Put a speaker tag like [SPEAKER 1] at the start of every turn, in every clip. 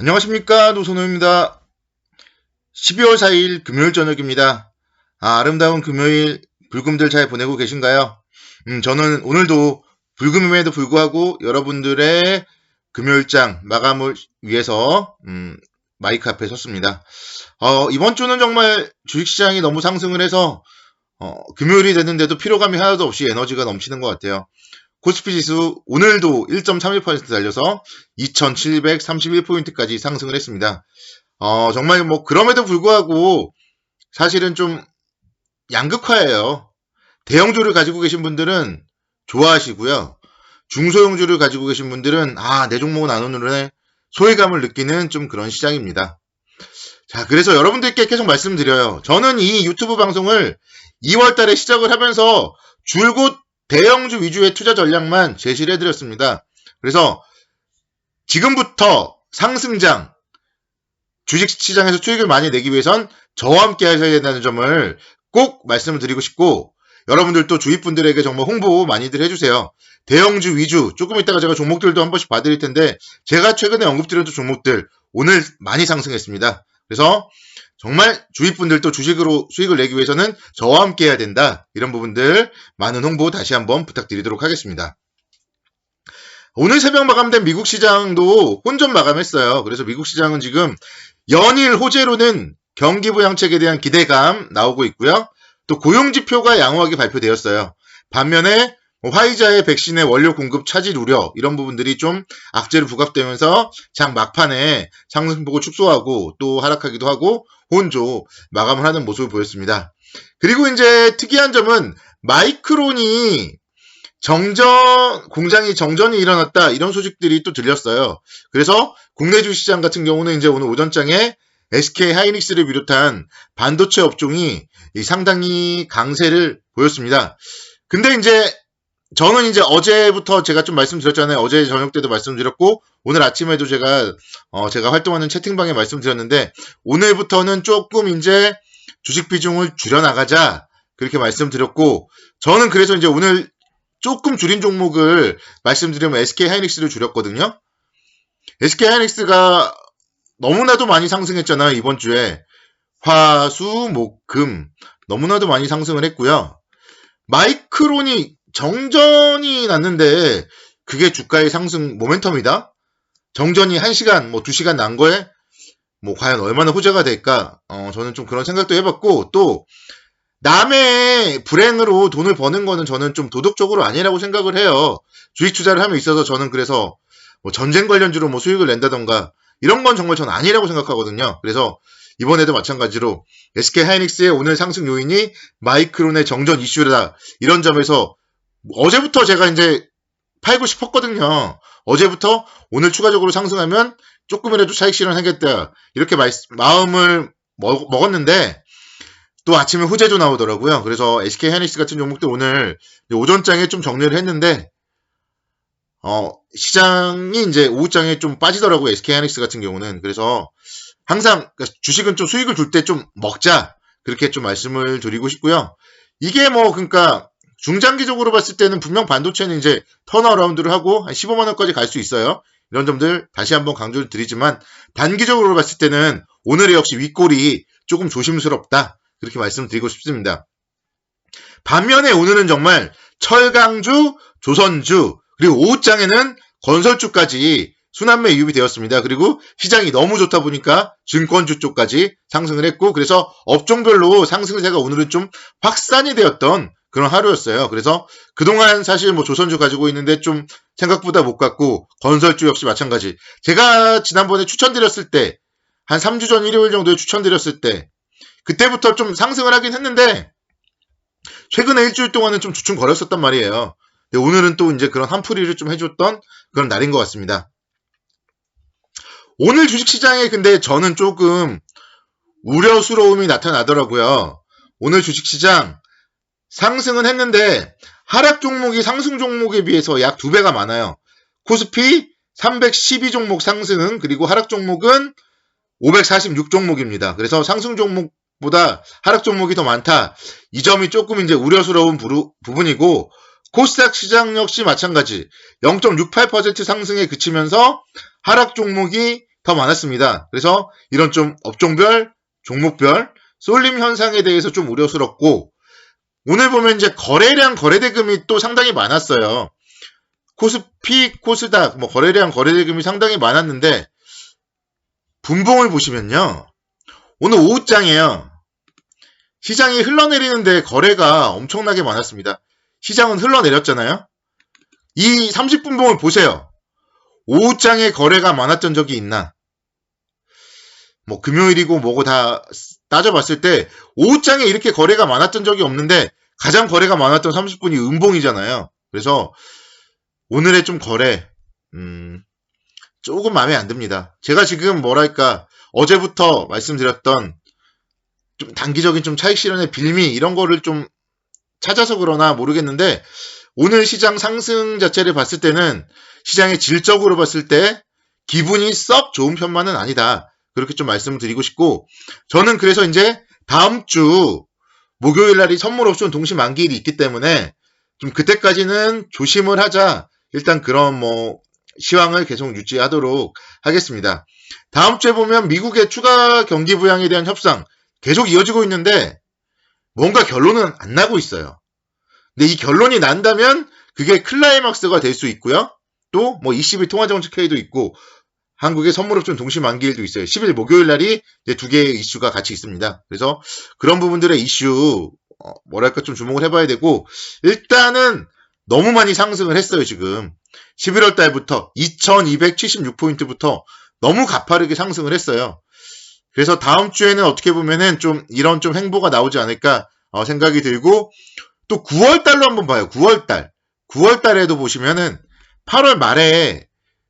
[SPEAKER 1] 안녕하십니까, 노선호입니다. 12월 4일 금요일 저녁입니다. 아름다운 금요일 불금들 잘 보내고 계신가요? 저는 오늘도 불금임에도 불구하고 여러분들의 금요일장 마감을 위해서 마이크 앞에 섰습니다. 이번 주는 정말 주식시장이 너무 상승을 해서 금요일이 됐는데도 피로감이 하나도 없이 에너지가 넘치는 것 같아요. 코스피 지수 오늘도 1.31% 달려서 2731포인트까지 상승을 했습니다. 정말 뭐 그럼에도 불구하고 사실은 좀 양극화예요. 대형주를 가지고 계신 분들은 좋아하시고요. 중소형주를 가지고 계신 분들은 내 종목은 안 오르네 소외감을 느끼는 좀 그런 시장입니다. 자, 그래서 여러분들께 계속 말씀드려요. 저는 이 유튜브 방송을 2월 달에 시작을 하면서 줄곧 대형주 위주의 투자 전략만 제시를 해드렸습니다. 그래서 지금부터 상승장, 주식시장에서 수익을 많이 내기 위해선 저와 함께 하셔야 된다는 점을 꼭 말씀을 드리고 싶고, 여러분들도 주위 분들에게 정말 홍보 많이들 해주세요. 대형주 위주, 조금 이따가 제가 종목들도 한 번씩 봐드릴 텐데, 제가 최근에 언급드렸던 종목들 오늘 많이 상승했습니다. 그래서 정말 주위 분들도 주식으로 수익을 내기 위해서는 저와 함께 해야 된다. 이런 부분들 많은 홍보 다시 한번 부탁드리도록 하겠습니다. 오늘 새벽 마감된 미국 시장도 혼전 마감했어요. 그래서 미국 시장은 지금 연일 호재로는 경기 부양책에 대한 기대감 나오고 있고요. 또 고용지표가 양호하게 발표되었어요. 반면에 화이자의 백신의 원료 공급 차질 우려 이런 부분들이 좀 악재로 부각되면서 장 막판에 상승폭을 축소하고 또 하락하기도 하고 혼조 마감을 하는 모습을 보였습니다. 그리고 이제 특이한 점은 마이크론이 공장이 정전이 일어났다 이런 소식들이 또 들렸어요. 그래서 국내 주시장 같은 경우는 이제 오늘 오전장에 SK 하이닉스를 비롯한 반도체 업종이 상당히 강세를 보였습니다. 근데 이제 저는 이제 어제부터 제가 좀 말씀드렸잖아요. 어제 저녁 때도 말씀드렸고 오늘 아침에도 제가 활동하는 채팅방에 말씀드렸는데 오늘부터는 조금 이제 주식 비중을 줄여나가자 그렇게 말씀드렸고 저는 그래서 이제 오늘 조금 줄인 종목을 말씀드리면 SK 하이닉스를 줄였거든요. SK 하이닉스가 너무나도 많이 상승했잖아요. 이번 주에 화, 수, 목, 금 너무나도 많이 상승을 했고요. 마이크론이 정전이 났는데 그게 주가의 상승 모멘텀이다. 정전이 1시간, 2시간 난 거에 과연 얼마나 호재가 될까? 저는 좀 그런 생각도 해봤고 또 남의 불행으로 돈을 버는 거는 저는 좀 도덕적으로 아니라고 생각을 해요. 주식 투자를 함에 있어서 저는 그래서 전쟁 관련주로 수익을 낸다던가 이런 건 정말 저는 아니라고 생각하거든요. 그래서 이번에도 마찬가지로 SK 하이닉스의 오늘 상승 요인이 마이크론의 정전 이슈다. 이런 점에서 어제부터 제가 이제 팔고 싶었거든요. 어제부터 오늘 추가적으로 상승하면 조금이라도 차익 실현하겠다. 이렇게 마음을 먹었는데 또 아침에 후재도 나오더라고요. 그래서 SK 하이닉스 같은 종목도 오늘 오전장에 좀 정리를 했는데 시장이 이제 오후장에 좀 빠지더라고요. SK 하이닉스 같은 경우는. 그래서 항상 주식은 좀 수익을 줄 때 좀 먹자. 그렇게 좀 말씀을 드리고 싶고요. 이게 그러니까 중장기적으로 봤을 때는 분명 반도체는 이제 턴어라운드를 하고 한 15만 원까지 갈 수 있어요. 이런 점들 다시 한번 강조를 드리지만 단기적으로 봤을 때는 오늘의 역시 윗골이 조금 조심스럽다. 그렇게 말씀드리고 싶습니다. 반면에 오늘은 정말 철강주, 조선주, 그리고 오후장에는 건설주까지 순환매 유입이 되었습니다. 그리고 시장이 너무 좋다 보니까 증권주 쪽까지 상승을 했고 그래서 업종별로 상승세가 오늘은 좀 확산이 되었던 그런 하루였어요. 그래서 그동안 사실 조선주 가지고 있는데 좀 생각보다 못 갔고 건설주 역시 마찬가지. 제가 지난번에 추천드렸을 때 한 3주 전 일요일 정도에 추천드렸을 때 그때부터 좀 상승을 하긴 했는데 최근에 일주일 동안은 좀 주춤거렸었단 말이에요. 근데 오늘은 또 이제 그런 한풀이를 좀 해줬던 그런 날인 것 같습니다. 오늘 주식시장에 근데 저는 조금 우려스러움이 나타나더라고요. 오늘 주식시장 상승은 했는데 하락 종목이 상승 종목에 비해서 약 2배가 많아요. 코스피 312종목 상승 그리고 하락 종목은 546종목입니다. 그래서 상승 종목보다 하락 종목이 더 많다. 이 점이 조금 이제 우려스러운 부분이고 코스닥 시장 역시 마찬가지 0.68% 상승에 그치면서 하락 종목이 더 많았습니다. 그래서 이런 좀 업종별, 종목별 쏠림 현상에 대해서 좀 우려스럽고, 오늘 보면 이제 거래량, 거래대금이 또 상당히 많았어요. 코스피, 코스닥, 거래량, 거래대금이 상당히 많았는데, 분봉을 보시면요. 오늘 오후장에요. 시장이 흘러내리는데 거래가 엄청나게 많았습니다. 시장은 흘러내렸잖아요. 이 30분봉을 보세요. 오후장에 거래가 많았던 적이 있나? 금요일이고 뭐고 다 따져봤을 때 오후장에 이렇게 거래가 많았던 적이 없는데 가장 거래가 많았던 30분이 음봉이잖아요. 그래서 오늘의 좀 거래 조금 마음에 안 듭니다. 제가 지금 어제부터 말씀드렸던 좀 단기적인 좀 차익 실현의 빌미 이런 거를 좀 찾아서 그러나 모르겠는데, 오늘 시장 상승 자체를 봤을 때는 시장의 질적으로 봤을 때 기분이 썩 좋은 편만은 아니다. 그렇게 좀 말씀드리고 싶고, 저는 그래서 이제 다음 주 목요일 날이 선물 옵션 동시 만기일이 있기 때문에 좀 그때까지는 조심을 하자. 일단 그런 시황을 계속 유지하도록 하겠습니다. 다음 주에 보면 미국의 추가 경기 부양에 대한 협상 계속 이어지고 있는데 뭔가 결론은 안 나고 있어요. 근데 이 결론이 난다면 그게 클라이막스가 될 수 있고요. 또 ECB 통화정책회의도 있고 한국의 선물옵션 동시 만기일도 있어요. 10일 목요일 날이 이제 두 개의 이슈가 같이 있습니다. 그래서 그런 부분들의 이슈 좀 주목을 해봐야 되고, 일단은 너무 많이 상승을 했어요. 지금 11월 달부터 2276포인트부터 너무 가파르게 상승을 했어요. 그래서 다음 주에는 어떻게 보면은 좀 이런 좀 행보가 나오지 않을까 생각이 들고, 또 9월 달로 한번 봐요. 9월 달에도 보시면은 8월 말에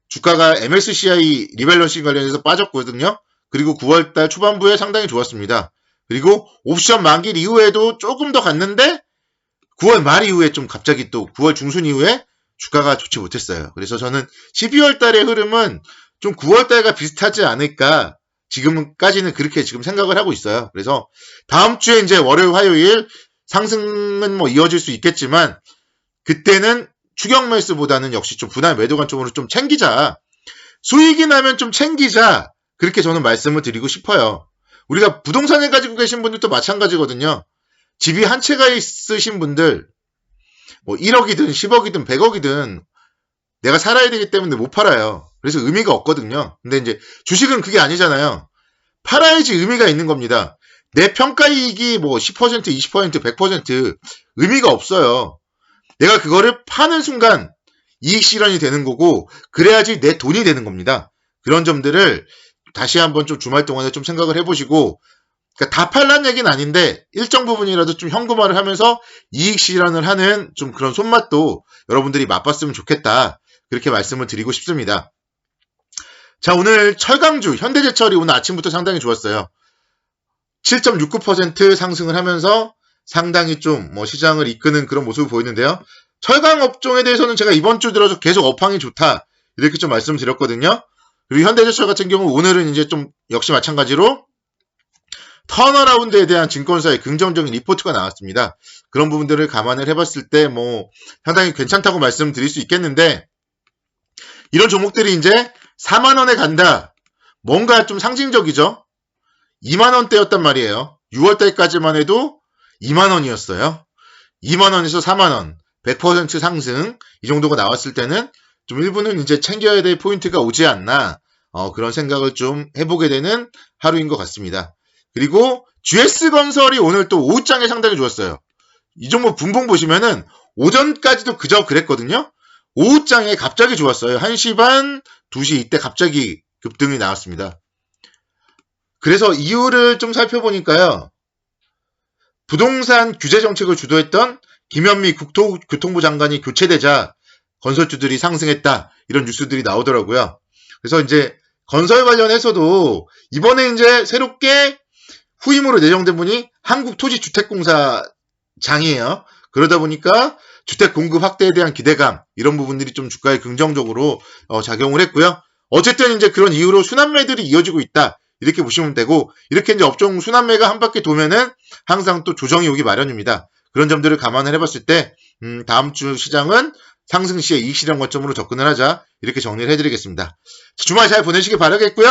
[SPEAKER 1] 주가가 MSCI 리밸런싱 관련해서 빠졌거든요. 그리고 9월 달 초반부에 상당히 좋았습니다. 그리고 옵션 만기일 이후에도 조금 더 갔는데 9월 말 이후에 좀 갑자기 또 9월 중순 이후에 주가가 좋지 못했어요. 그래서 저는 12월 달의 흐름은 좀 9월 달과 비슷하지 않을까, 지금까지는 그렇게 지금 생각을 하고 있어요. 그래서 다음 주에 이제 월요일, 화요일 상승은 이어질 수 있겠지만 그때는 추격 매수보다는 역시 좀 분할 매도 관점으로 좀 챙기자. 수익이 나면 좀 챙기자. 그렇게 저는 말씀을 드리고 싶어요. 우리가 부동산을 가지고 계신 분들도 마찬가지거든요. 집이 한 채가 있으신 분들 1억이든 10억이든 100억이든 내가 살아야 되기 때문에 못 팔아요. 그래서 의미가 없거든요. 근데 이제 주식은 그게 아니잖아요. 팔아야지 의미가 있는 겁니다. 내 평가이익이 10%, 20%, 100% 의미가 없어요. 내가 그거를 파는 순간 이익 실현이 되는 거고, 그래야지 내 돈이 되는 겁니다. 그런 점들을 다시 한번 좀 주말 동안에 좀 생각을 해보시고, 그러니까 다 팔란 얘기는 아닌데 일정 부분이라도 좀 현금화를 하면서 이익 실현을 하는 좀 그런 손맛도 여러분들이 맛봤으면 좋겠다. 그렇게 말씀을 드리고 싶습니다. 자, 오늘 철강주 현대제철이 오늘 아침부터 상당히 좋았어요. 7.69% 상승을 하면서 상당히 좀 시장을 이끄는 그런 모습을 보이는데요. 철강 업종에 대해서는 제가 이번 주 들어서 계속 업황이 좋다 이렇게 좀 말씀드렸거든요. 그리고 현대제철 같은 경우 오늘은 이제 좀 역시 마찬가지로 턴어라운드에 대한 증권사의 긍정적인 리포트가 나왔습니다. 그런 부분들을 감안을 해봤을 때 상당히 괜찮다고 말씀드릴 수 있겠는데, 이런 종목들이 이제 4만원에 간다. 뭔가 좀 상징적이죠. 2만원대였단 말이에요. 6월달까지만 해도 2만원이었어요. 2만원에서 4만원, 100% 상승, 이 정도가 나왔을 때는 좀 일부는 이제 챙겨야 될 포인트가 오지 않나, 그런 생각을 좀 해보게 되는 하루인 것 같습니다. 그리고 GS건설이 오늘 또 오후장에 상당히 좋았어요. 이 종목 분봉 보시면은 오전까지도 그저 그랬거든요. 오후장에 갑자기 좋았어요. 1시 반, 2시 이때 갑자기 급등이 나왔습니다. 그래서 이유를 좀 살펴보니까요. 부동산 규제 정책을 주도했던 김현미 국토교통부 장관이 교체되자 건설주들이 상승했다. 이런 뉴스들이 나오더라고요. 그래서 이제 건설 관련해서도 이번에 이제 새롭게 후임으로 내정된 분이 한국토지주택공사 장이에요. 그러다 보니까 주택 공급 확대에 대한 기대감, 이런 부분들이 좀 주가에 긍정적으로 작용을 했고요. 어쨌든 이제 그런 이유로 순환매들이 이어지고 있다. 이렇게 보시면 되고, 이렇게 이제 업종 순환매가 한 바퀴 도면은 항상 또 조정이 오기 마련입니다. 그런 점들을 감안을 해봤을 때 다음 주 시장은 상승 시에 이익 실현 관점으로 접근을 하자, 이렇게 정리를 해드리겠습니다. 주말 잘 보내시길 바라겠고요.